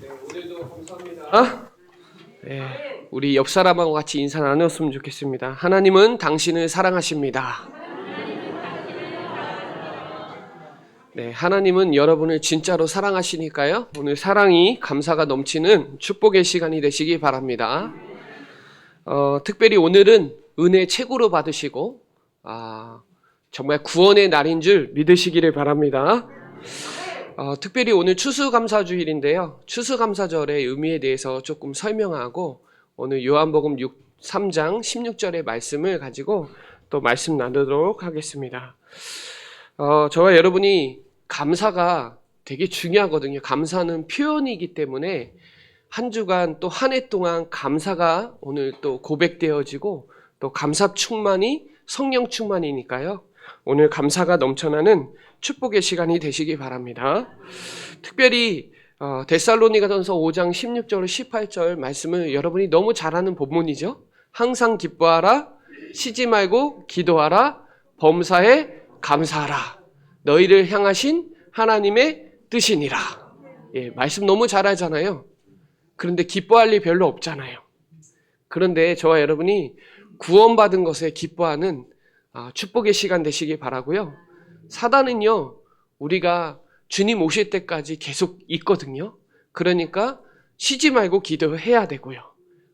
네, 오늘도 감사합니다. 네, 우리 옆 사람하고 같이 인사 나눴으면 좋겠습니다. 하나님은 당신을 사랑하십니다. 네, 하나님은 여러분을 진짜로 사랑하시니까요. 오늘 사랑이 감사가 넘치는 축복의 시간이 되시기 바랍니다. 특별히 오늘은 은혜 최고로 받으시고 정말 구원의 날인 줄 믿으시기를 바랍니다. 특별히 오늘 추수감사주일인데요. 추수감사절의 의미에 대해서 조금 설명하고 오늘 요한복음 3장 16절의 말씀을 가지고 또 말씀 나누도록 하겠습니다. 저와 여러분이 감사가 되게 중요하거든요. 감사는 표현이기 때문에 한 주간 또 한 해 동안 감사가 오늘 또 고백되어지고 또 감사 충만이 성령 충만이니까요. 오늘 감사가 넘쳐나는 축복의 시간이 되시기 바랍니다. 특별히 데살로니가전서 5장 16절 18절 말씀을 여러분이 너무 잘 아는 본문이죠. 항상 기뻐하라, 쉬지 말고 기도하라, 범사에 감사하라. 너희를 향하신 하나님의 뜻이니라. 예, 말씀 너무 잘 알잖아요. 그런데 기뻐할 일 별로 없잖아요. 그런데 저와 여러분이 구원받은 것에 기뻐하는 축복의 시간 되시기 바라고요. 사단은요, 우리가 주님 오실 때까지 계속 있거든요. 그러니까 쉬지 말고 기도해야 되고요.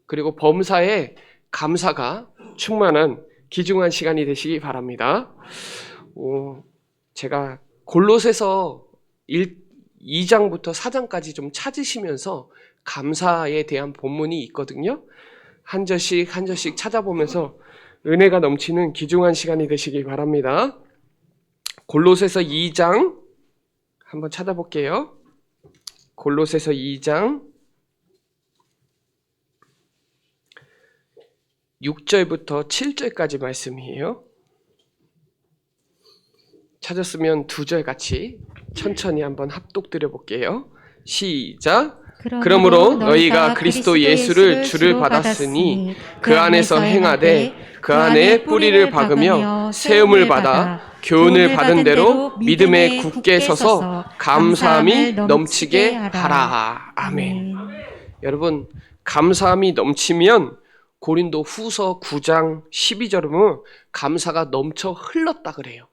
그리고 범사에 감사가 충만한 귀중한 시간이 되시기 바랍니다. 제가 골로새서 2장부터 4장까지 좀 찾으시면서 감사에 대한 본문이 있거든요. 한 절씩 한 절씩 찾아보면서 은혜가 넘치는 귀중한 시간이 되시기 바랍니다. 골로새서 2장 한번 찾아볼게요. 골로새서 2장 6절부터 7절까지 말씀이에요. 찾았으면 두 절 같이 천천히 한번 합독드려 볼게요. 시작. 그러므로 너희가 그리스도 예수를 주를 받았으니 그 안에서 행하되 그 안에 뿌리를 박으며 세움을 받아 교훈을 받은 대로 믿음에 굳게 서서 감사함이 넘치게 하라. 아멘. 여러분, 감사함이 넘치면 고린도 후서 9장 12절은 감사가 넘쳐 흘렀다 그래요.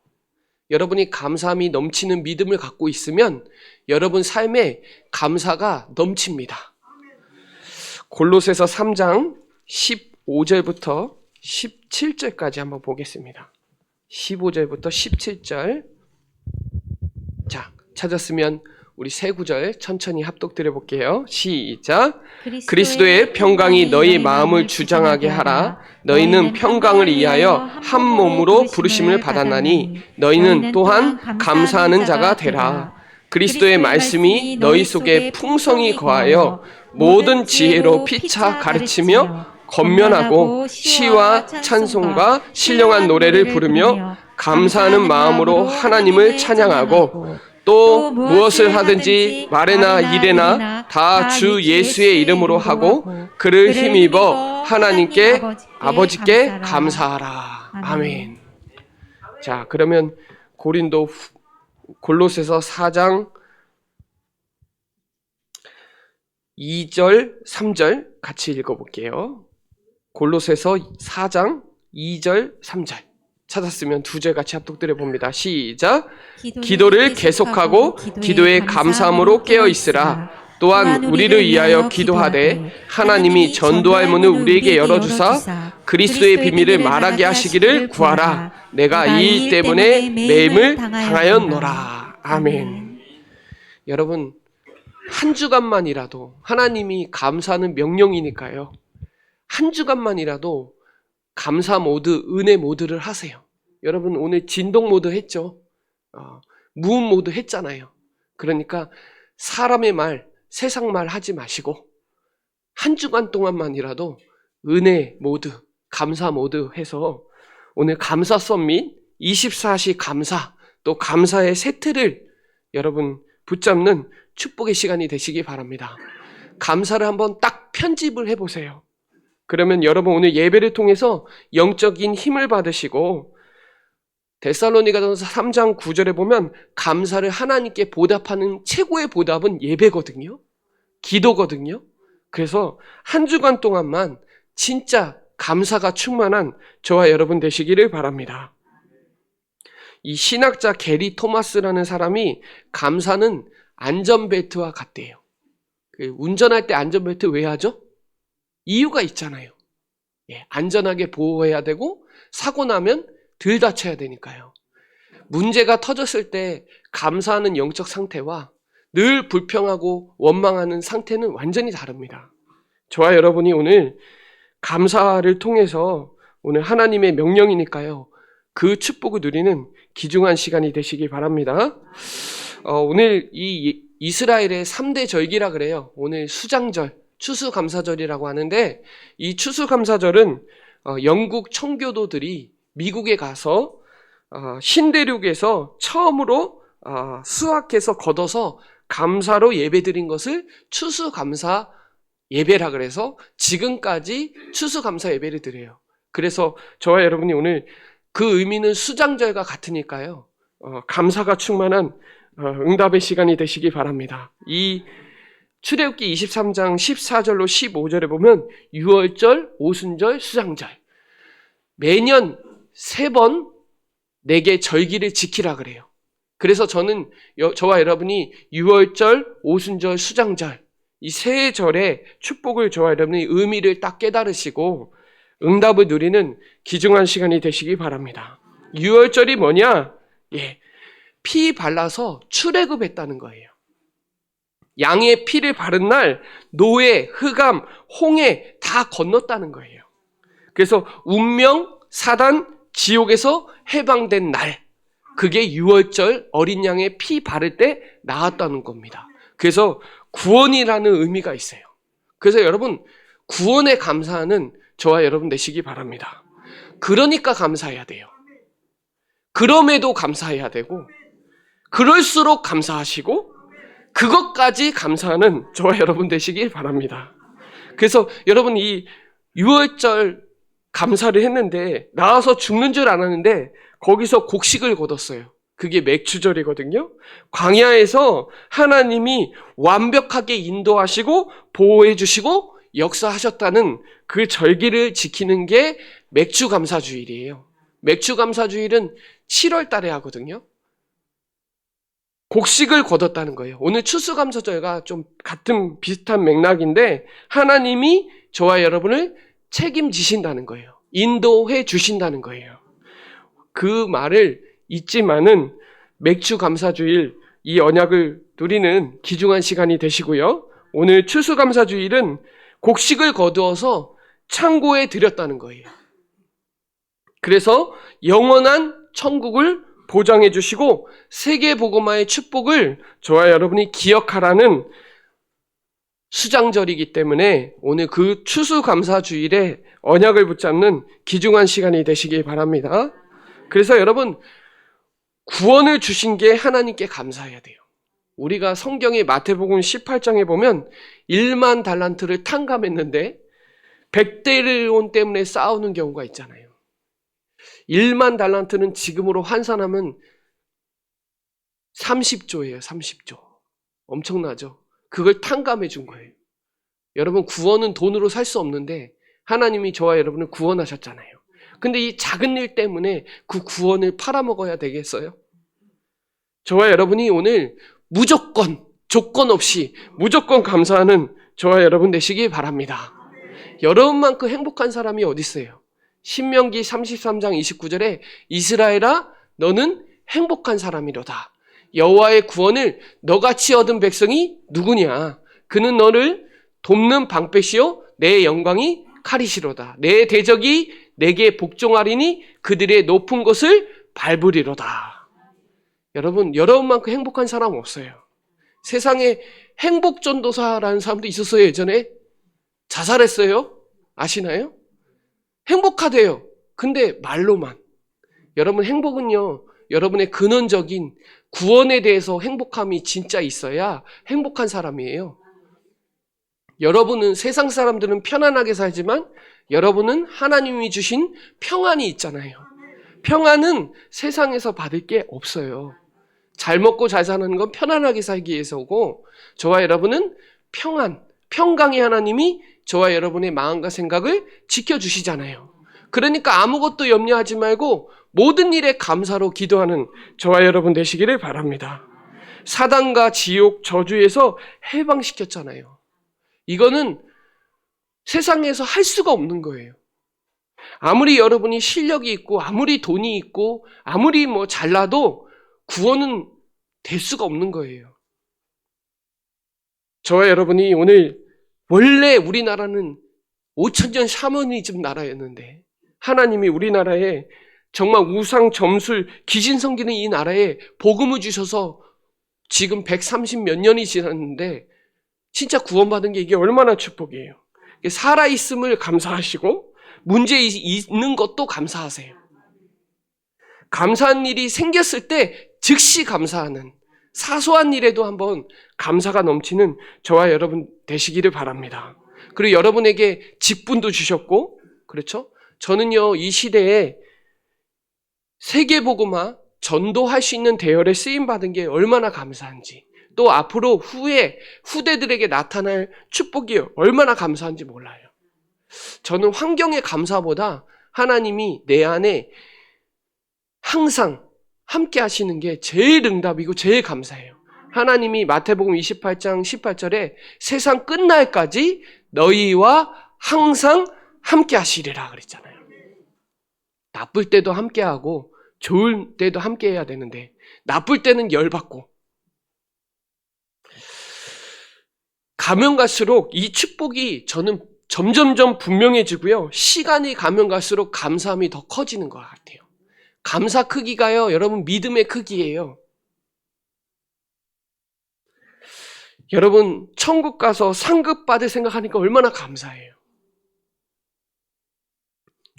여러분이 감사함이 넘치는 믿음을 갖고 있으면 여러분 삶에 감사가 넘칩니다. 골로새서 3장 15절부터 17절까지 한번 보겠습니다. 15절부터 17절. 자, 찾았으면 우리 세 구절 천천히 합독드려 볼게요. 시작. 그리스도의 평강이 너희 마음을 주장하게 하라. 너희는 평강을 위하여 한 몸으로 부르심을 받았나니 너희는 또한 감사하는 자가 되라. 그리스도의 말씀이 너희 속에 풍성히 거하여 모든 지혜로 피차 가르치며 권면하고 시와 찬송과 신령한 노래를 부르며 감사하는 마음으로 하나님을 찬양하고 또 무엇을 하든지 말에나 일에나 다 주 예수의 이름으로 하고 그를 힘입어 하나님께 아버지께 감사하라. 아멘. 자, 그러면 골로새서 4장 2절 3절 같이 읽어볼게요. 골로새서 4장 2절 3절 찾았으면 두 절 같이 합독드려 봅니다. 시작. 기도를 계속하고 기도에 감사함으로 깨어 있으라. 또한 우리를 위하여 기도하되 하나님이 전도할 문을 우리에게 열어주사 그리스도의 비밀을 말하게 하시기를 구하라. 내가 이 일 때문에 매임을 당하였노라. 아멘. 여러분, 한 주간만이라도 하나님이 감사하는 명령이니까요. 한 주간만이라도 감사 모드, 은혜 모드를 하세요. 여러분 오늘 진동 모드 했죠? 무음 모드 했잖아요. 그러니까 사람의 말, 세상 말 하지 마시고 한 주간 동안만이라도 은혜 모드, 감사 모드 해서 오늘 감사 썸밋 24시 감사, 또 감사의 세트를 여러분 붙잡는 축복의 시간이 되시기 바랍니다. 감사를 한번 딱 편집을 해보세요. 그러면 여러분 오늘 예배를 통해서 영적인 힘을 받으시고 데살로니가전서 3장 9절에 보면 감사를 하나님께 보답하는 최고의 보답은 예배거든요. 기도거든요. 그래서 한 주간 동안만 진짜 감사가 충만한 저와 여러분 되시기를 바랍니다. 이 신학자 게리 토마스라는 사람이 감사는 안전벨트와 같대요. 운전할 때 안전벨트 왜 하죠? 이유가 있잖아요. 안전하게 보호해야 되고 사고 나면 덜 다쳐야 되니까요. 문제가 터졌을 때 감사하는 영적 상태와 늘 불평하고 원망하는 상태는 완전히 다릅니다. 저와 여러분이 오늘 감사를 통해서 오늘 하나님의 명령이니까요. 그 축복을 누리는 귀중한 시간이 되시기 바랍니다. 오늘 이 이스라엘의 3대 절기라 그래요. 오늘 수장절, 추수감사절이라고 하는데 이 추수감사절은 영국 청교도들이 미국에 가서 신대륙에서 처음으로 수확해서 걷어서 감사로 예배드린 것을 추수감사 예배라 그래서 지금까지 추수감사 예배를 드려요. 그래서 저와 여러분이 오늘 그 의미는 수장절과 같으니까요. 감사가 충만한 응답의 시간이 되시기 바랍니다. 이 출애굽기 23장 14절로 15절에 보면 유월절, 오순절, 수장절 매년 3번 내게 절기를 지키라 그래요. 그래서 저와 여러분이 유월절, 오순절, 수장절 이 3절의 축복을 저와 여러분이 의미를 딱 깨달으시고 응답을 누리는 귀중한 시간이 되시기 바랍니다. 유월절이 뭐냐? 피 발라서 출애굽했다는 거예요. 양의 피를 바른 날 노예, 흑암, 홍해 다 건넜다는 거예요. 그래서 운명, 사단, 지옥에서 해방된 날 그게 유월절 어린 양의 피 바를 때 나왔다는 겁니다. 그래서 구원이라는 의미가 있어요. 그래서 여러분 구원에 감사하는 저와 여러분 되시기 바랍니다. 그러니까 감사해야 돼요. 그럼에도 감사해야 되고 그럴수록 감사하시고 그것까지 감사하는 저와 여러분 되시길 바랍니다. 그래서 여러분 이 유월절 감사를 했는데 나와서 죽는 줄 알았는데 거기서 곡식을 거뒀어요. 그게 맥주절이거든요. 광야에서 하나님이 완벽하게 인도하시고 보호해 주시고 역사하셨다는 그 절기를 지키는 게 맥주감사주일이에요. 맥주감사주일은 7월 달에 하거든요. 곡식을 거뒀다는 거예요. 오늘 추수감사절과 좀 같은 비슷한 맥락인데 하나님이 저와 여러분을 책임지신다는 거예요. 인도해 주신다는 거예요. 그 말을 잊지만은 맥주감사주일 이 언약을 누리는 귀중한 시간이 되시고요. 오늘 추수감사주일은 곡식을 거두어서 창고에 드렸다는 거예요. 그래서 영원한 천국을 보장해 주시고 세계복음화의 축복을 저와 여러분이 기억하라는 수장절이기 때문에 오늘 그 추수감사주일에 언약을 붙잡는 귀중한 시간이 되시기 바랍니다. 그래서 여러분 구원을 주신 게 하나님께 감사해야 돼요. 우리가 성경의 마태복음 18장에 보면 1만 달란트를 탕감했는데 100데나리온 때문에 싸우는 경우가 있잖아요. 1만 달란트는 지금으로 환산하면 30조예요. 30조. 엄청나죠? 그걸 탕감해 준 거예요. 여러분 구원은 돈으로 살 수 없는데 하나님이 저와 여러분을 구원하셨잖아요. 근데 이 작은 일 때문에 그 구원을 팔아먹어야 되겠어요? 저와 여러분이 오늘 무조건 조건 없이 무조건 감사하는 저와 여러분 되시기 바랍니다. 여러분만큼 행복한 사람이 어디 있어요? 신명기 33장 29절에 이스라엘아 너는 행복한 사람이로다. 여호와의 구원을 너같이 얻은 백성이 누구냐? 그는 너를 돕는 방패시요 내 영광이 칼이시로다. 내 대적이 내게 복종하리니 그들의 높은 곳을 밟으리로다. 여러분만큼 행복한 사람 없어요. 세상에 행복전도사라는 사람도 있었어요. 예전에 자살했어요. 아시나요? 행복하대요. 근데 말로만. 여러분 행복은요. 여러분의 근원적인 구원에 대해서 행복함이 진짜 있어야 행복한 사람이에요. 여러분은 세상 사람들은 편안하게 살지만 여러분은 하나님이 주신 평안이 있잖아요. 평안은 세상에서 받을 게 없어요. 잘 먹고 잘 사는 건 편안하게 살기 위해서고 저와 여러분은 평안, 평강의 하나님이 저와 여러분의 마음과 생각을 지켜주시잖아요. 그러니까 아무것도 염려하지 말고 모든 일에 감사로 기도하는 저와 여러분 되시기를 바랍니다. 사단과 지옥, 저주에서 해방시켰잖아요. 이거는 세상에서 할 수가 없는 거예요. 아무리 여러분이 실력이 있고 아무리 돈이 있고 아무리 잘나도 구원은 될 수가 없는 거예요. 저와 여러분이 오늘 원래 우리나라는 5,000년 샤머니즘 나라였는데 하나님이 우리나라에 정말 우상, 점술, 귀신 섬기는 이 나라에 복음을 주셔서 지금 130몇 년이 지났는데 진짜 구원받은 게 이게 얼마나 축복이에요. 살아있음을 감사하시고 문제 있는 것도 감사하세요. 감사한 일이 생겼을 때 즉시 감사하는 사소한 일에도 한번 감사가 넘치는 저와 여러분 되시기를 바랍니다. 그리고 여러분에게 직분도 주셨고, 그렇죠? 저는요, 이 시대에 세계복음화, 전도할 수 있는 대열에 쓰임받은 게 얼마나 감사한지, 또 앞으로 후대들에게 나타날 축복이 얼마나 감사한지 몰라요. 저는 환경의 감사보다 하나님이 내 안에 항상 함께 하시는 게 제일 응답이고 제일 감사해요. 하나님이 마태복음 28장 18절에 세상 끝날까지 너희와 항상 함께 하시리라 그랬잖아요. 나쁠 때도 함께 하고 좋을 때도 함께 해야 되는데 나쁠 때는 열받고 가면 갈수록 이 축복이 저는 점점점 분명해지고요. 시간이 가면 갈수록 감사함이 더 커지는 것 같아요. 감사 크기가요, 여러분 믿음의 크기예요. 여러분 천국 가서 상급 받을 생각하니까 얼마나 감사해요.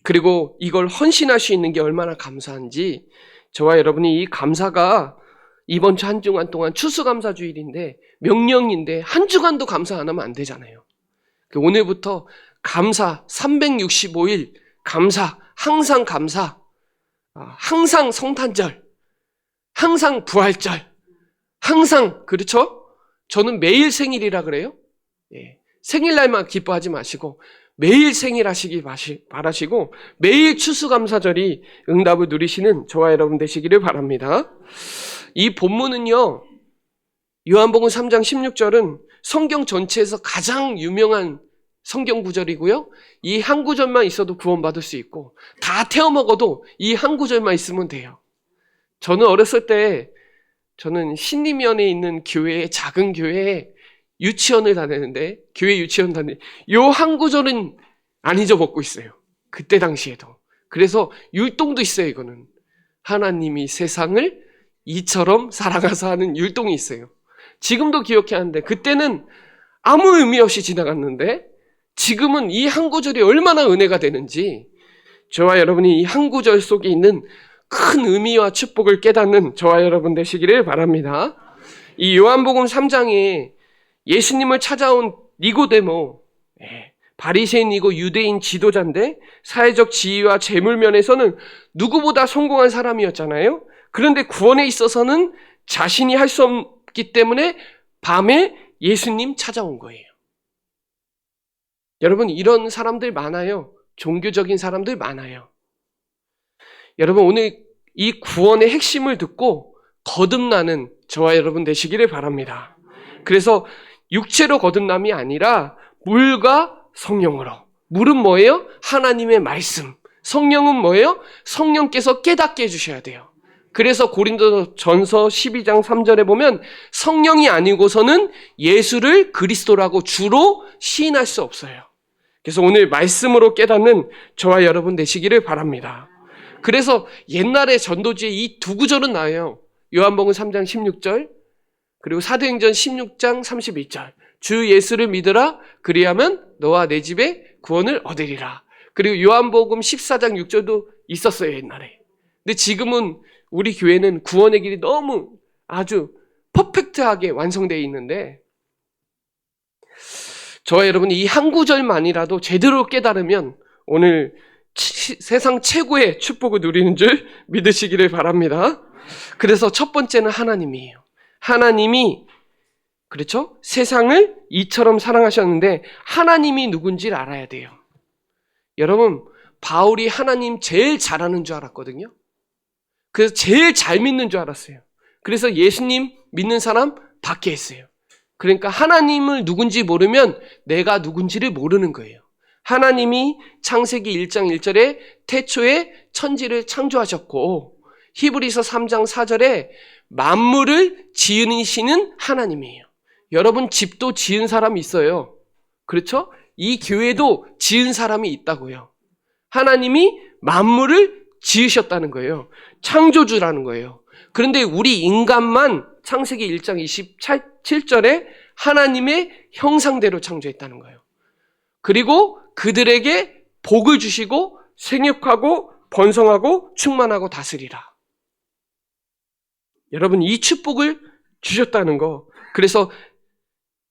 그리고 이걸 헌신할 수 있는 게 얼마나 감사한지 저와 여러분이 이 감사가 이번 주 한 주간 동안 추수감사주일인데 명령인데 한 주간도 감사 안 하면 안 되잖아요. 오늘부터 감사 365일 감사, 항상 감사, 항상 성탄절, 항상 부활절, 항상 그렇죠? 저는 매일 생일이라 그래요. 예. 생일날만 기뻐하지 마시고 매일 생일하시기 바라시고 매일 추수감사절이 응답을 누리시는 저와 여러분 되시기를 바랍니다. 이 본문은요. 요한복음 3장 16절은 성경 전체에서 가장 유명한 성경 구절이고요. 이 한 구절만 있어도 구원받을 수 있고 다 태워 먹어도 이 한 구절만 있으면 돼요. 저는 어렸을 때 저는 신림면에 있는 교회에 작은 교회에 유치원을 다녔는데 교회 유치원 다니는데 요 한 구절은 안 잊어먹고 있어요. 그때 당시에도. 그래서 율동도 있어요. 이거는 하나님이 세상을 이처럼 사랑하사 하는 율동이 있어요. 지금도 기억해야 하는데 그때는 아무 의미 없이 지나갔는데 지금은 이 한 구절이 얼마나 은혜가 되는지 저와 여러분이 이 한 구절 속에 있는 큰 의미와 축복을 깨닫는 저와 여러분 되시기를 바랍니다. 이 요한복음 3장에 예수님을 찾아온 니고데모, 바리새인이고 유대인 지도자인데 사회적 지위와 재물 면에서는 누구보다 성공한 사람이었잖아요. 그런데 구원에 있어서는 자신이 할 수 없기 때문에 밤에 예수님 찾아온 거예요. 여러분 이런 사람들 많아요. 종교적인 사람들 많아요. 여러분 오늘 이 구원의 핵심을 듣고 거듭나는 저와 여러분 되시기를 바랍니다. 그래서 육체로 거듭남이 아니라 물과 성령으로. 물은 뭐예요? 하나님의 말씀. 성령은 뭐예요? 성령께서 깨닫게 해주셔야 돼요. 그래서 고린도전서 12장 3절에 보면 성령이 아니고서는 예수를 그리스도라고 주로 시인할 수 없어요. 그래서 오늘 말씀으로 깨닫는 저와 여러분 되시기를 바랍니다. 그래서 옛날에 전도지에 이 두 구절은 나와요. 요한복음 3장 16절 그리고 사도행전 16장 31절 주 예수를 믿으라 그리하면 너와 내 집에 구원을 얻으리라. 그리고 요한복음 14장 6절도 있었어요 옛날에. 근데 지금은 우리 교회는 구원의 길이 너무 아주 퍼펙트하게 완성되어 있는데 저와 여러분이 이 한 구절만이라도 제대로 깨달으면 오늘 세상 최고의 축복을 누리는 줄 믿으시기를 바랍니다. 그래서 첫 번째는 하나님이에요. 하나님이 그렇죠? 세상을 이처럼 사랑하셨는데 하나님이 누군지를 알아야 돼요. 여러분, 바울이 하나님 제일 잘하는 줄 알았거든요. 그래서 제일 잘 믿는 줄 알았어요. 그래서 예수님 믿는 사람 밖에 했어요. 그러니까 하나님을 누군지 모르면 내가 누군지를 모르는 거예요. 하나님이 창세기 1장 1절에 태초에 천지를 창조하셨고 히브리서 3장 4절에 만물을 지으시는 하나님이에요. 여러분 집도 지은 사람이 있어요. 그렇죠? 이 교회도 지은 사람이 있다고요. 하나님이 만물을 지으셨다는 거예요. 창조주라는 거예요. 그런데 우리 인간만 창세기 1장 27절에 하나님의 형상대로 창조했다는 거예요. 그리고 그들에게 복을 주시고 생육하고 번성하고 충만하고 다스리라. 여러분 이 축복을 주셨다는 거. 그래서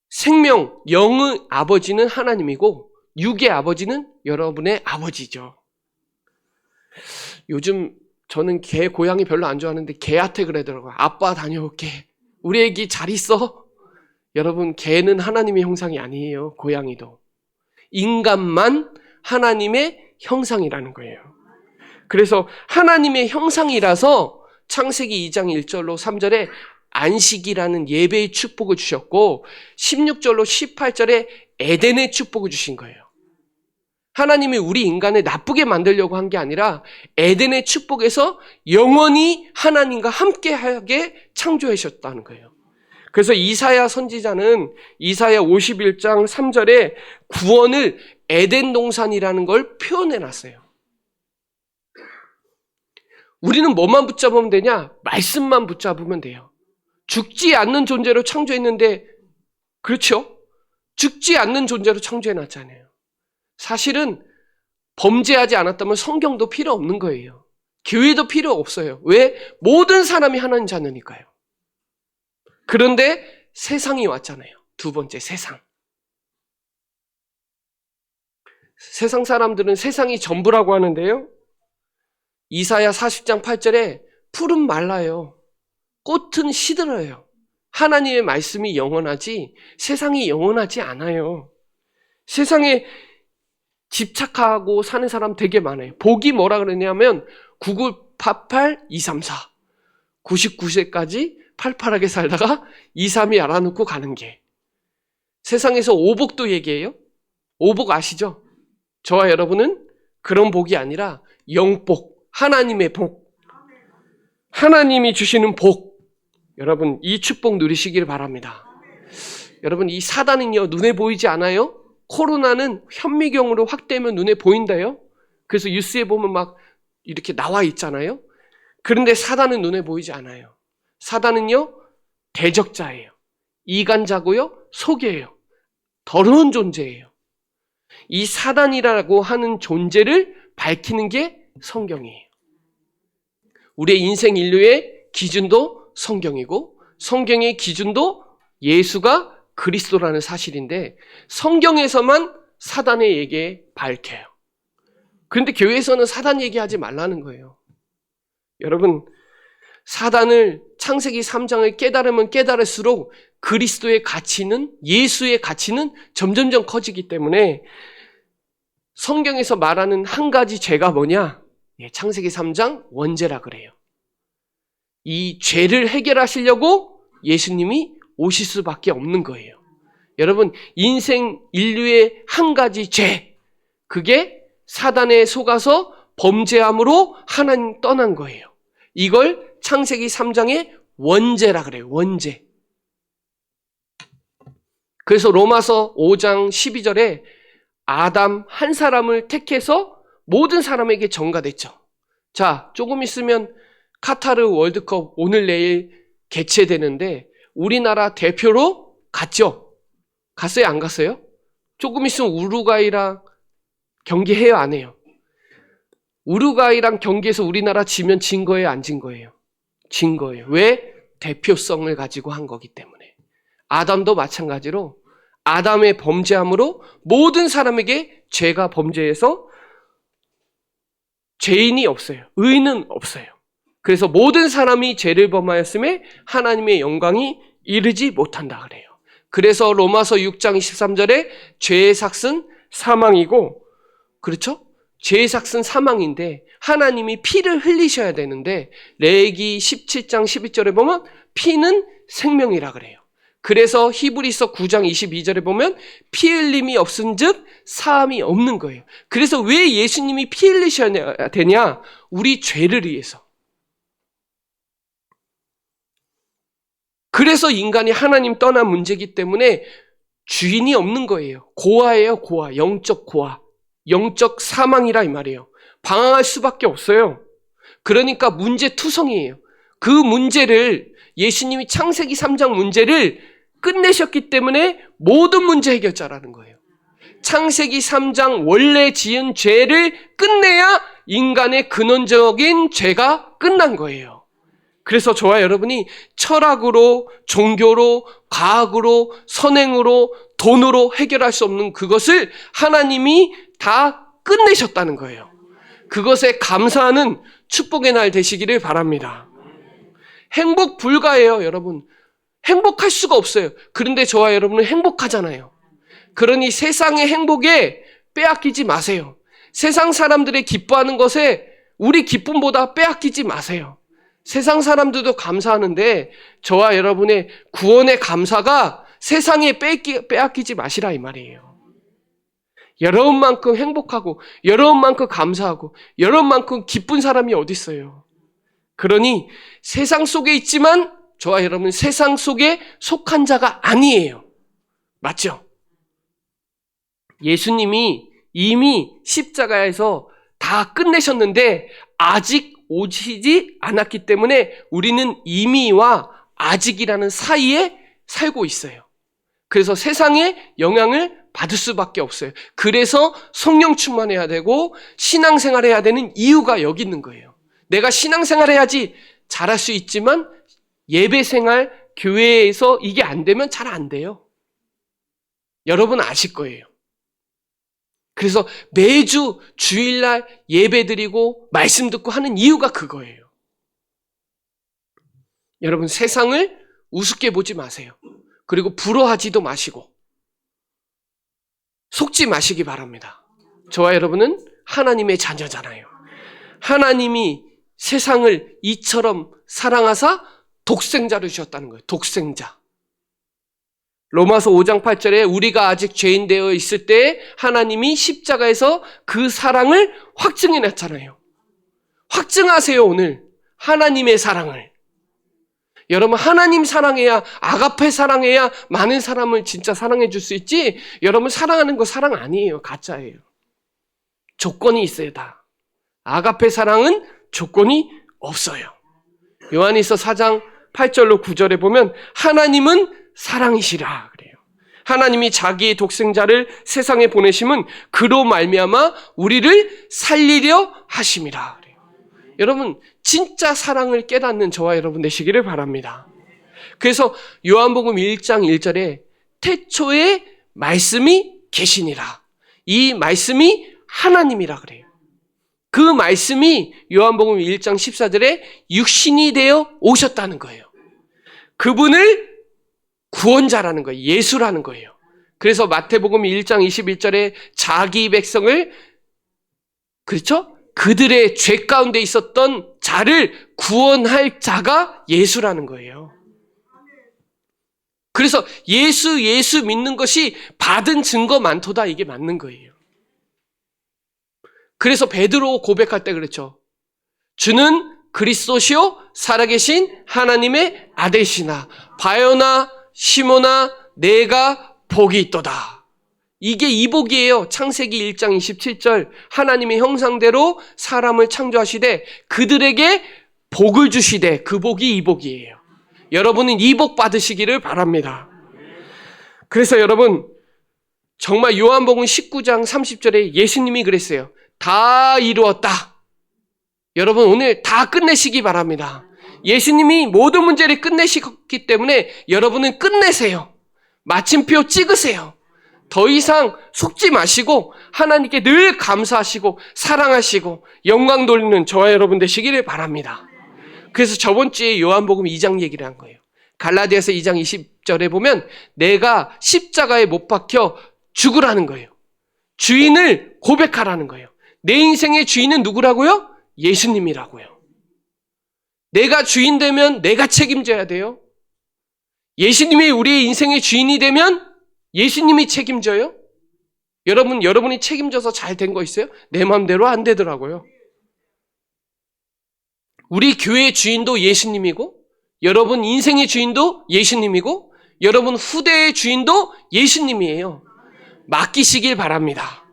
생명, 영의 아버지는 하나님이고 육의 아버지는 여러분의 아버지죠. 요즘 저는 개, 고양이 별로 안 좋아하는데 개한테 그러더라고요. 아빠 다녀올게. 우리 애기 잘 있어? 여러분 개는 하나님의 형상이 아니에요. 고양이도. 인간만 하나님의 형상이라는 거예요. 그래서 하나님의 형상이라서 창세기 2장 1절로 3절에 안식이라는 예배의 축복을 주셨고 16절로 18절에 에덴의 축복을 주신 거예요. 하나님이 우리 인간을 나쁘게 만들려고 한 게 아니라 에덴의 축복에서 영원히 하나님과 함께하게 창조하셨다는 거예요. 그래서 이사야 선지자는 이사야 51장 3절에 구원을 에덴 동산이라는 걸 표현해놨어요. 우리는 뭐만 붙잡으면 되냐? 말씀만 붙잡으면 돼요. 죽지 않는 존재로 창조했는데 그렇죠? 죽지 않는 존재로 창조해놨잖아요. 사실은 범죄하지 않았다면 성경도 필요 없는 거예요. 교회도 필요 없어요. 왜? 모든 사람이 하나님 자녀니까요. 그런데 세상이 왔잖아요. 두 번째 세상. 세상 사람들은 세상이 전부라고 하는데요. 이사야 40장 8절에 풀은 말라요. 꽃은 시들어요. 하나님의 말씀이 영원하지 세상이 영원하지 않아요. 세상에 집착하고 사는 사람 되게 많아요. 복이 뭐라 그러냐면 9988-234 99세까지 팔팔하게 살다가 232 알아놓고 가는 게 세상에서 오복도 얘기해요. 오복 아시죠? 저와 여러분은 그런 복이 아니라 영복, 하나님의 복, 하나님이 주시는 복, 여러분 이 축복 누리시기를 바랍니다. 여러분 이 사단은요 눈에 보이지 않아요? 코로나는 현미경으로 확대하면 눈에 보인대요. 그래서 뉴스에 보면 막 이렇게 나와 있잖아요. 그런데 사단은 눈에 보이지 않아요. 사단은요 대적자예요. 이간자고요 속이에요. 더러운 존재예요. 이 사단이라고 하는 존재를 밝히는 게 성경이에요. 우리의 인생 인류의 기준도 성경이고 성경의 기준도 예수가 그리스도라는 사실인데 성경에서만 사단의 얘기에 밝혀요. 그런데 교회에서는 사단 얘기하지 말라는 거예요. 여러분 사단을 창세기 3장을 깨달으면 깨달을수록 그리스도의 가치는 예수의 가치는 점점점 커지기 때문에 성경에서 말하는 한 가지 죄가 뭐냐? 창세기 3장 원죄라 그래요. 이 죄를 해결하시려고 예수님이 오실 수밖에 없는 거예요. 여러분 인생 인류의 한 가지 죄 그게 사단에 속아서 범죄함으로 하나님 떠난 거예요. 이걸 창세기 3장의 원죄라 그래요. 원죄. 그래서 로마서 5장 12절에 아담 한 사람을 택해서 모든 사람에게 전가됐죠. 자, 조금 있으면 카타르 월드컵 오늘 내일 개최되는데 우리나라 대표로 갔죠? 갔어요? 안 갔어요? 조금 있으면 우루과이랑 경기해요? 안 해요? 우루과이랑 경기에서 우리나라 지면 진 거예요? 안 진 거예요? 진 거예요. 왜? 대표성을 가지고 한 거기 때문에. 아담도 마찬가지로 아담의 범죄함으로 모든 사람에게 죄가 범죄해서 죄인이 없어요. 의인은 없어요. 그래서 모든 사람이 죄를 범하였음에 하나님의 영광이 이르지 못한다 그래요. 그래서 로마서 6장 23절에 죄의 삭은 사망이고, 그렇죠? 죄의 삭은 사망인데 하나님이 피를 흘리셔야 되는데 레위기 17장 12절에 보면 피는 생명이라 그래요. 그래서 히브리서 9장 22절에 보면 피 흘림이 없은즉 사함이 없는 거예요. 그래서 왜 예수님이 피 흘리셔야 되냐? 우리 죄를 위해서. 그래서 인간이 하나님 떠난 문제이기 때문에 주인이 없는 거예요. 고아예요, 고아. 영적 고아. 영적 사망이라 이 말이에요. 방황할 수밖에 없어요. 그러니까 문제투성이에요. 그 문제를 예수님이 창세기 3장 문제를 끝내셨기 때문에 모든 문제 해결자라는 거예요. 창세기 3장 원래 지은 죄를 끝내야 인간의 근원적인 죄가 끝난 거예요. 그래서 저와 여러분이 철학으로, 종교로, 과학으로, 선행으로, 돈으로 해결할 수 없는 그것을 하나님이 다 끝내셨다는 거예요. 그것에 감사하는 축복의 날 되시기를 바랍니다. 행복 불가해요, 여러분. 행복할 수가 없어요. 그런데 저와 여러분은 행복하잖아요. 그러니 세상의 행복에 빼앗기지 마세요. 세상 사람들의 기뻐하는 것에 우리 기쁨보다 빼앗기지 마세요. 세상 사람들도 감사하는데 저와 여러분의 구원의 감사가 세상에 빼앗기지 마시라 이 말이에요. 여러분만큼 행복하고 여러분만큼 감사하고 여러분만큼 기쁜 사람이 어디 있어요. 그러니 세상 속에 있지만 저와 여러분 세상 속에 속한 자가 아니에요. 맞죠? 예수님이 이미 십자가에서 다 끝내셨는데 아직 오시지 않았기 때문에 우리는 이미와 아직이라는 사이에 살고 있어요. 그래서 세상의 영향을 받을 수밖에 없어요. 그래서 성령 충만해야 되고 신앙생활 해야 되는 이유가 여기 있는 거예요. 내가 신앙생활 해야지 잘할 수 있지만 예배생활, 교회에서 이게 안 되면 잘 안 돼요. 여러분 아실 거예요. 그래서 매주 주일날 예배드리고 말씀 듣고 하는 이유가 그거예요. 여러분 세상을 우습게 보지 마세요. 그리고 부러워하지도 마시고 속지 마시기 바랍니다. 저와 여러분은 하나님의 자녀잖아요. 하나님이 세상을 이처럼 사랑하사 독생자를 주셨다는 거예요. 독생자. 로마서 5장 8절에 우리가 아직 죄인 되어 있을 때 하나님이 십자가에서 그 사랑을 확증해 놨잖아요. 확증하세요, 오늘. 하나님의 사랑을. 여러분, 하나님 사랑해야, 아가페 사랑해야 많은 사람을 진짜 사랑해 줄 수 있지, 여러분 사랑하는 거 사랑 아니에요. 가짜예요. 조건이 있어요, 다. 아가페 사랑은 조건이 없어요. 요한일서 4장 8절로 9절에 보면 하나님은 사랑이시라 그래요. 하나님이 자기의 독생자를 세상에 보내심은 그로 말미암아 우리를 살리려 하심이라 그래요. 여러분 진짜 사랑을 깨닫는 저와 여러분 되시기를 바랍니다. 그래서 요한복음 1장 1절에 태초에 말씀이 계시니라. 이 말씀이 하나님이라 그래요. 그 말씀이 요한복음 1장 14절에 육신이 되어 오셨다는 거예요. 그분을 구원자라는 거예요. 예수라는 거예요. 그래서 마태복음 1장 21절에 자기 백성을, 그렇죠? 그들의 죄 가운데 있었던 자를 구원할 자가 예수라는 거예요. 그래서 예수 믿는 것이 받은 증거 많도다, 이게 맞는 거예요. 그래서 베드로 고백할 때 그랬죠. 주는 그리스도시요 살아계신 하나님의 아들이시나 바요나 시모나 내가 복이 있도다. 이게 이 복이에요. 창세기 1장 27절 하나님의 형상대로 사람을 창조하시되 그들에게 복을 주시되 그 복이 이 복이에요. 여러분은 이 복 받으시기를 바랍니다. 그래서 여러분 정말 요한복음 19장 30절에 예수님이 그랬어요. 다 이루었다. 여러분 오늘 다 끝내시기 바랍니다. 예수님이 모든 문제를 끝내셨기 때문에 여러분은 끝내세요. 마침표 찍으세요. 더 이상 속지 마시고 하나님께 늘 감사하시고 사랑하시고 영광 돌리는 저와 여러분 되시기를 바랍니다. 그래서 저번 주에 요한복음 2장 얘기를 한 거예요. 갈라디아서 2장 20절에 보면 내가 십자가에 못 박혀 죽으라는 거예요. 주인을 고백하라는 거예요. 내 인생의 주인은 누구라고요? 예수님이라고요. 내가 주인 되면 내가 책임져야 돼요. 예수님이 우리의 인생의 주인이 되면 예수님이 책임져요. 여러분이 책임져서 잘 된 거 있어요? 내 마음대로 안 되더라고요. 우리 교회의 주인도 예수님이고, 여러분 인생의 주인도 예수님이고, 여러분 후대의 주인도 예수님이에요. 맡기시길 바랍니다.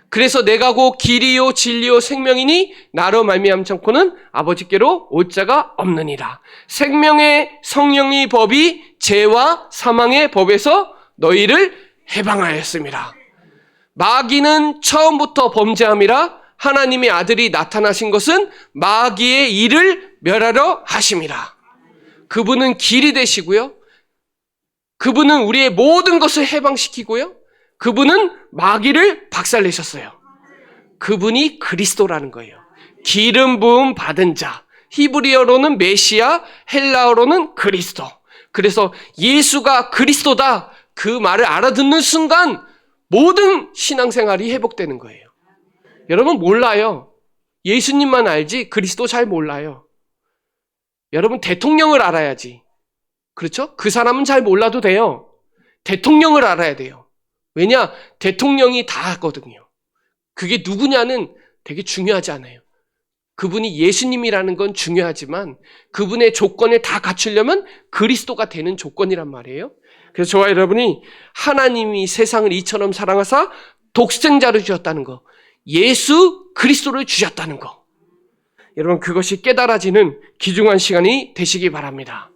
그래서 내가 곧 길이요 진리요 생명이니 나로 말미암지 않고는 아버지께로 올 자가 없느니라. 생명의 성령의 법이 죄와 사망의 법에서 너희를 해방하였습니다. 마귀는 처음부터 범죄함이라 하나님의 아들이 나타나신 것은 마귀의 일을 멸하려 하심이라. 그분은 길이 되시고요. 그분은 우리의 모든 것을 해방시키고요. 그분은 마귀를 박살내셨어요. 그분이 그리스도라는 거예요. 기름 부음 받은 자. 히브리어로는 메시아, 헬라어로는 그리스도. 그래서 예수가 그리스도다. 그 말을 알아듣는 순간 모든 신앙생활이 회복되는 거예요. 여러분 몰라요. 예수님만 알지 그리스도 잘 몰라요. 여러분 대통령을 알아야지. 그렇죠? 그 사람은 잘 몰라도 돼요. 대통령을 알아야 돼요. 왜냐? 대통령이 다 하거든요. 그게 누구냐는 되게 중요하지 않아요. 그분이 예수님이라는 건 중요하지만 그분의 조건을 다 갖추려면 그리스도가 되는 조건이란 말이에요. 그래서 저와 여러분이 하나님이 세상을 이처럼 사랑하사 독생자를 주셨다는 거, 예수 그리스도를 주셨다는 거, 여러분 그것이 깨달아지는 귀중한 시간이 되시기 바랍니다.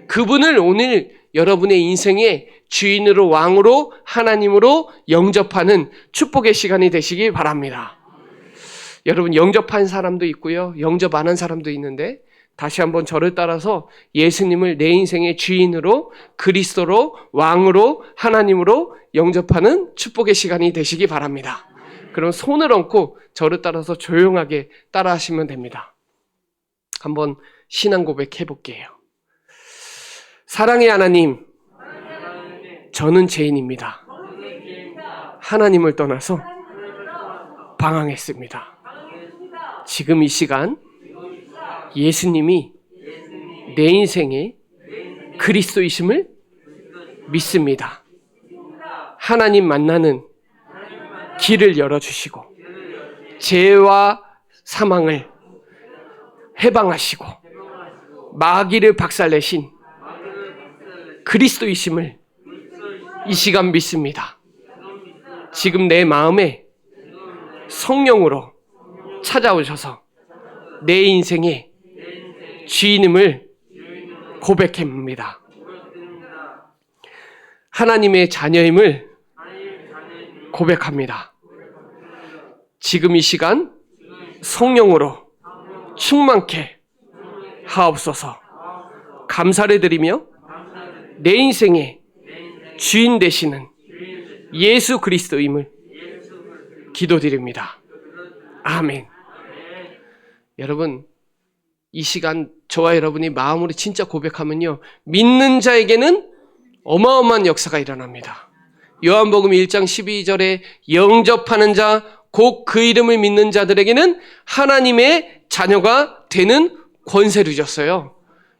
그분을 오늘 여러분의 인생의 주인으로 왕으로 하나님으로 영접하는 축복의 시간이 되시기 바랍니다. 여러분 영접한 사람도 있고요. 영접 안 한 사람도 있는데 다시 한번 저를 따라서 예수님을 내 인생의 주인으로 그리스도로 왕으로 하나님으로 영접하는 축복의 시간이 되시기 바랍니다. 그럼 손을 얹고 저를 따라서 조용하게 따라하시면 됩니다. 한번 신앙 고백해 볼게요. 사랑의 하나님, 저는 죄인입니다. 하나님을 떠나서 방황했습니다. 지금 이 시간 예수님이 내 인생의 그리스도이심을 믿습니다. 하나님 만나는 길을 열어주시고 죄와 사망을 해방하시고 마귀를 박살내신 그리스도이심을 이 시간 믿습니다. 지금 내 마음에 성령으로 찾아오셔서 내 인생의 주인임을 고백합니다. 하나님의 자녀임을 고백합니다. 지금 이 시간 성령으로 충만케 하옵소서. 감사를 드리며 내 인생의 주인 되시는 예수 그리스도임을 기도드립니다. 아멘. 여러분, 이 시간 저와 여러분이 마음으로 진짜 고백하면요, 믿는 자에게는 어마어마한 역사가 일어납니다. 요한복음 1장 12절에 영접하는 자, 곧 그 이름을 믿는 자들에게는 하나님의 자녀가 되는 권세를 주셨어요.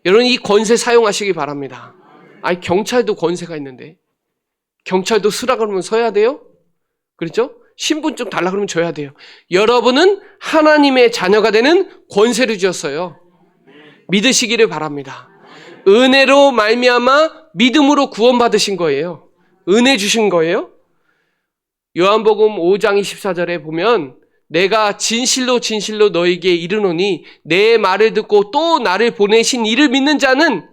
여러분 이 권세 사용하시기 바랍니다. 아니 경찰도 권세가 있는데, 경찰도 서라 그러면 서야 돼요? 그렇죠? 신분증 달라 그러면 줘야 돼요. 여러분은 하나님의 자녀가 되는 권세를 주셨어요. 믿으시기를 바랍니다. 은혜로 말미암아 믿음으로 구원받으신 거예요. 은혜 주신 거예요. 요한복음 5장 24절에 보면 내가 진실로 진실로 너에게 이르노니 내 말을 듣고 또 나를 보내신 이를 믿는 자는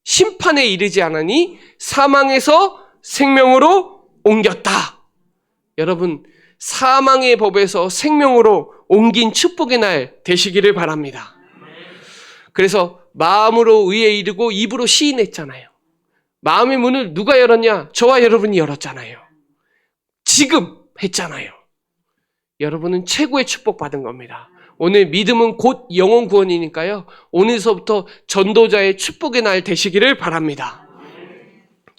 심판에 이르지 않으니 사망에서 생명으로 옮겼다. 여러분 사망의 법에서 생명으로 옮긴 축복의 날 되시기를 바랍니다. 그래서 마음으로 의에 이르고 입으로 시인했잖아요. 마음의 문을 누가 열었냐? 저와 여러분이 열었잖아요. 지금 했잖아요. 여러분은 최고의 축복 받은 겁니다. 오늘 믿음은 곧 영혼 구원이니까요. 오늘서부터 전도자의 축복의 날 되시기를 바랍니다.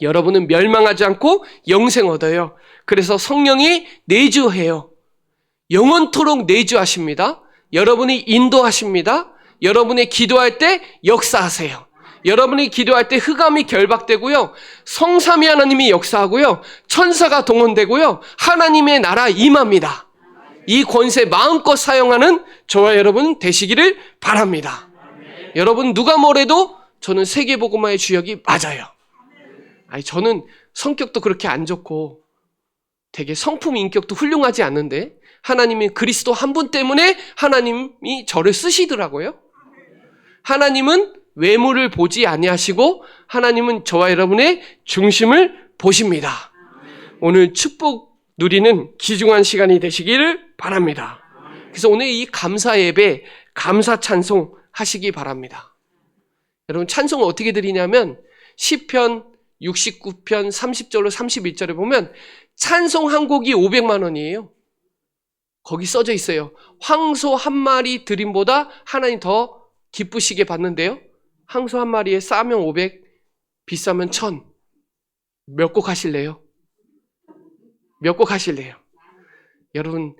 여러분은 멸망하지 않고 영생 얻어요. 그래서 성령이 내주해요. 영원토록 내주하십니다. 여러분이 인도하십니다. 여러분이 기도할 때 역사하세요. 여러분이 기도할 때 흑암이 결박되고요. 성삼위 하나님이 역사하고요. 천사가 동원되고요. 하나님의 나라 임합니다. 이 권세 마음껏 사용하는 저와 여러분 되시기를 바랍니다. 여러분 누가 뭐래도 저는 세계복음화의 주역이 맞아요. 아니 저는 성격도 그렇게 안 좋고 되게 성품 인격도 훌륭하지 않는데 하나님이 그리스도 한 분 때문에 하나님이 저를 쓰시더라고요. 하나님은 외모를 보지 아니하시고 하나님은 저와 여러분의 중심을 보십니다. 오늘 축복 누리는 귀중한 시간이 되시기를 바랍니다. 그래서 오늘 이 감사 예배, 감사 찬송 하시기 바랍니다. 여러분 찬송을 어떻게 드리냐면 시편 69편 30절로 31절에 보면 찬송 한 곡이 500만 원이에요. 거기 써져 있어요. 황소 한 마리 드림보다 하나님 더 기쁘시게 받는데요. 황소 한 마리에 싸면 500, 비싸면 1000. 몇 곡 하실래요? 몇 곡 하실래요? 여러분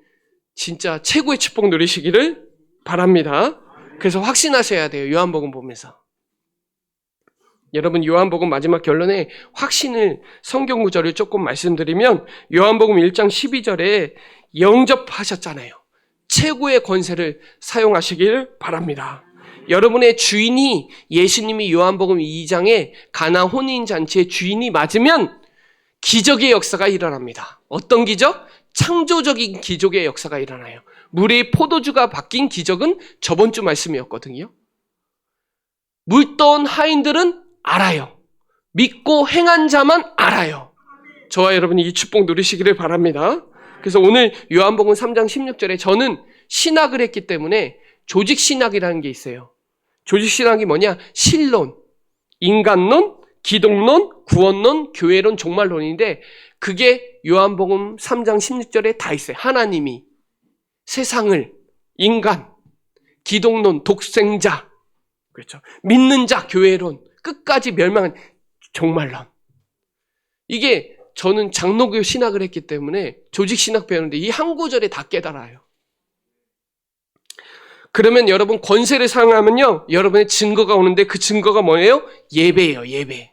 진짜 최고의 축복 누리시기를 바랍니다. 그래서 확신하셔야 돼요. 요한복음 보면서. 여러분 요한복음 마지막 결론에 확신을 성경 구절을 조금 말씀드리면 요한복음 1장 12절에 영접하셨잖아요. 최고의 권세를 사용하시길 바랍니다. 여러분의 주인이 예수님이 요한복음 2장에 가나 혼인잔치의 주인이 맞으면 기적의 역사가 일어납니다. 어떤 기적? 창조적인 기적의 역사가 일어나요. 물의 포도주가 바뀐 기적은 저번 주 말씀이었거든요. 물떠온 하인들은 알아요. 믿고 행한 자만 알아요. 저와 여러분이 이 축복 누리시기를 바랍니다. 그래서 오늘 요한복음 3장 16절에 저는 신학을 했기 때문에 조직신학이라는 게 있어요. 조직신학이 뭐냐? 신론, 인간론, 기독론, 구원론, 교회론, 종말론인데 그게 요한복음 3장 16절에 다 있어요. 하나님이 세상을, 인간, 기독론, 독생자, 그렇죠. 믿는 자, 교회론, 끝까지 멸망한 종말론. 이게 저는 장로교 신학을 했기 때문에 조직신학 배우는데 이 한 구절에 다 깨달아요. 그러면 여러분 권세를 사용하면요. 여러분의 증거가 오는데 그 증거가 뭐예요? 예배예요. 예배.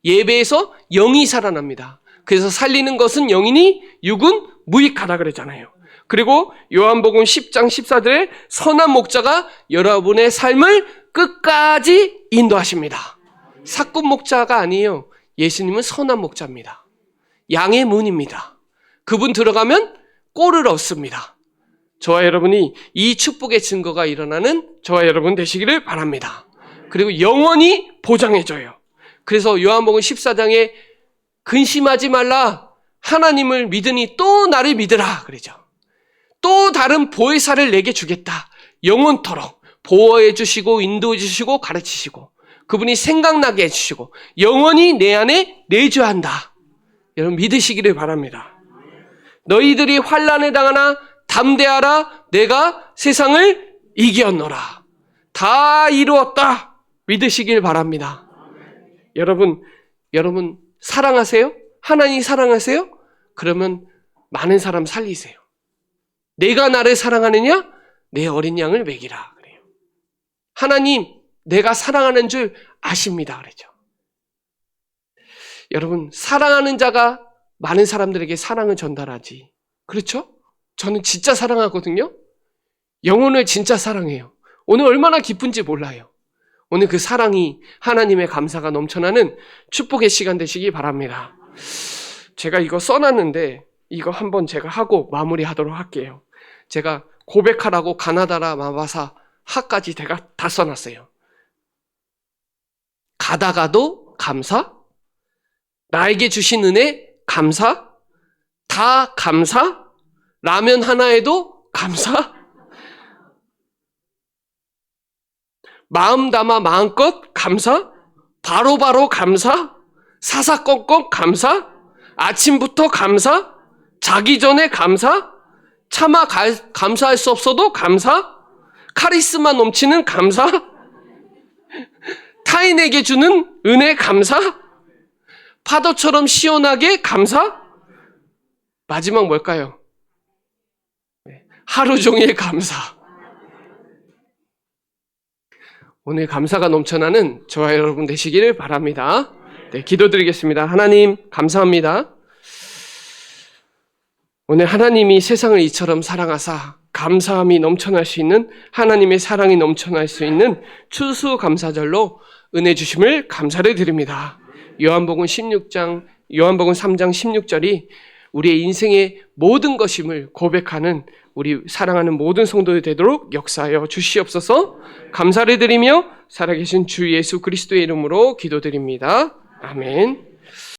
예배에서 영이 살아납니다. 그래서 살리는 것은 영이니 육은 무익하다 그랬잖아요. 그리고 요한복음 10장 14절에 선한 목자가 여러분의 삶을 끝까지 인도하십니다. 사꾼 목자가 아니에요. 예수님은 선한 목자입니다. 양의 문입니다. 그분 들어가면 꼴을 얻습니다. 저와 여러분이 이 축복의 증거가 일어나는 저와 여러분 되시기를 바랍니다. 그리고 영원히 보장해줘요. 그래서 요한복음 14장에 근심하지 말라. 하나님을 믿으니 또 나를 믿으라. 그러죠. 또 다른 보혜사를 내게 주겠다. 영원토록 보호해 주시고 인도해 주시고 가르치시고 그분이 생각나게 해주시고 영원히 내 안에 내줘야 한다. 여러분 믿으시기를 바랍니다. 너희들이 환난에 당하나 담대하라. 내가 세상을 이겼노라. 다 이루었다. 믿으시길 바랍니다. 여러분 사랑하세요? 하나님 사랑하세요? 그러면 많은 사람 살리세요. 내가 나를 사랑하느냐? 내 어린 양을 먹이라. 그래요. 하나님 내가 사랑하는 줄 아십니다. 그러죠. 여러분 사랑하는 자가 많은 사람들에게 사랑을 전달하지. 그렇죠? 저는 진짜 사랑하거든요. 영혼을 진짜 사랑해요. 오늘 얼마나 기쁜지 몰라요. 오늘 그 사랑이 하나님의 감사가 넘쳐나는 축복의 시간 되시기 바랍니다. 제가 이거 써놨는데 이거 한번 제가 하고 마무리하도록 할게요. 제가 고백하라고 가나다라 마바사 하까지 제가 다 써놨어요. 가다가도 감사, 나에게 주신 은혜 감사, 다 감사, 라면 하나에도 감사, 마음 담아 마음껏 감사, 바로바로 감사, 사사건건 감사, 아침부터 감사, 자기 전에 감사, 차마 감사할 수 없어도 감사, 카리스마 넘치는 감사? 타인에게 주는 은혜 감사? 파도처럼 시원하게 감사? 마지막 뭘까요? 하루 종일 감사. 오늘 감사가 넘쳐나는 저와 여러분 되시기를 바랍니다. 네, 기도드리겠습니다. 하나님, 감사합니다. 오늘 하나님이 세상을 이처럼 사랑하사 감사함이 넘쳐날 수 있는, 하나님의 사랑이 넘쳐날 수 있는 추수감사절로 은혜 주심을 감사를 드립니다. 요한복음 3장 16절이 우리의 인생의 모든 것임을 고백하는 우리 사랑하는 모든 성도들 되도록 역사하여 주시옵소서. 감사를 드리며 살아계신 주 예수 그리스도의 이름으로 기도드립니다. 아멘.